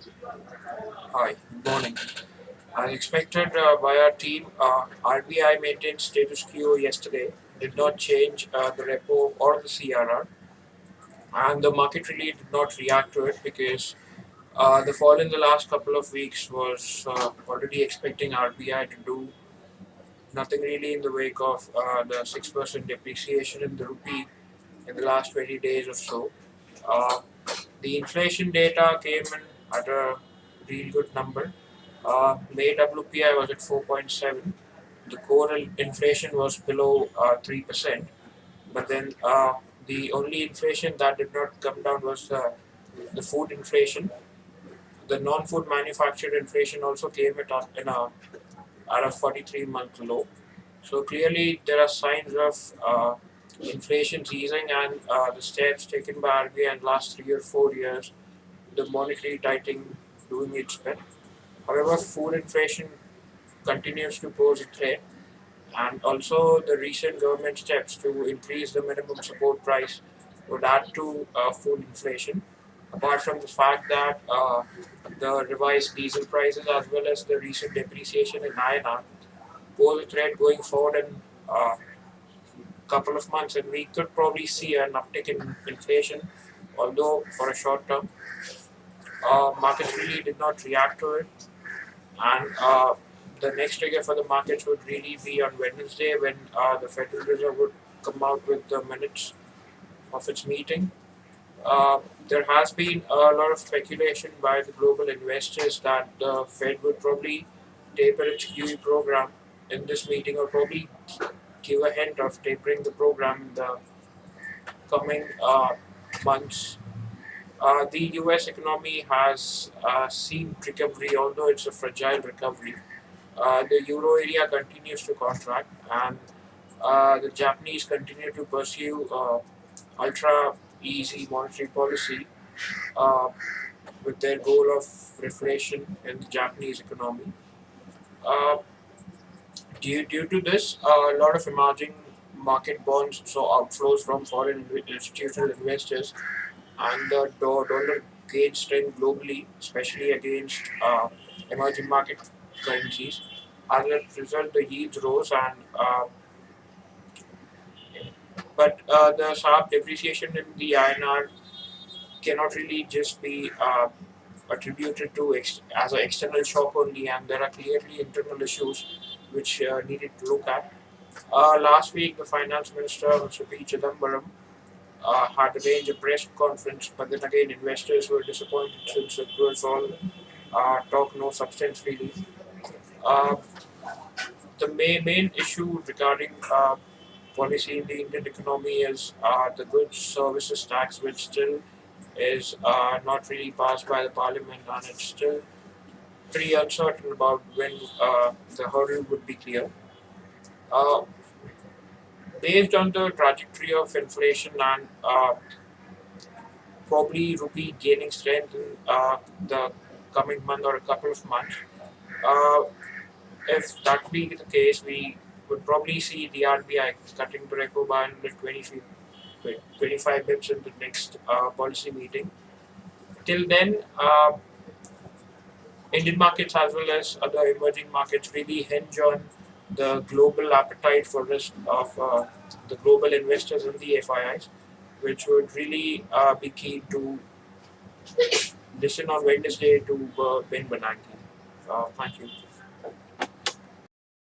Hi, good morning. As expected by our team, RBI maintained status quo yesterday, did not change the repo or the CRR, and the market really did not react to it because the fall in the last couple of weeks was already expecting RBI to do nothing really in the wake of the 6% depreciation in the rupee in the last 20 days or so. Uh, the inflation data came in at a real good number. May WPI was at 4.7. The core inflation was below 3%. But then the only inflation that did not come down was the food inflation. The non-food manufactured inflation also came at a 43-month low. So clearly, there are signs of inflation easing, and the steps taken by RBI in the last 3 or 4 years, the monetary tightening doing its bit. However, food inflation continues to pose a threat, and also the recent government steps to increase the minimum support price would add to food inflation. Apart from the fact that the revised diesel prices as well as the recent depreciation in INR pose a threat going forward in a couple of months, and we could probably see an uptick in inflation, although for a short term. Markets really did not react to it, and the next trigger for the markets would really be on Wednesday when the Federal Reserve would come out with the minutes of its meeting. There has been a lot of speculation by the global investors that the Fed would probably taper its QE program in this meeting, or probably give a hint of tapering the program in the coming months. The US economy has seen recovery, although it's a fragile recovery. The euro area continues to contract, and the Japanese continue to pursue ultra easy monetary policy uh, with their goal of reflation in the Japanese economy. Uh, due to this, a lot of emerging market bonds saw outflows from foreign institutional investors, and the dollar gained strength globally, especially against emerging market currencies. As a result, the yields rose, and the sharp depreciation in the INR cannot really just be attributed to as an external shock only, and there are clearly internal issues which needed to look at. Last week, the finance minister, Mr. P. Chidambaram, had arranged a press conference, but then again, investors were disappointed since it was all talk, no substance really. Uh, the main issue regarding policy in the Indian economy is the goods services tax, which still is not really passed by the parliament, and it's still pretty uncertain about when the hurdle would be clear. Uh, Based on the trajectory of inflation and probably rupee gaining strength in the coming month or a couple of months, uh, if that be the case, we would probably see the RBI cutting the repo by another 25 bips in the next policy meeting. Till then, Indian markets as well as other emerging markets really hinge on the global appetite for risk of the global investors in the FIIs, which would really be key to listen on Wednesday to Ben Bernanke. Thank you.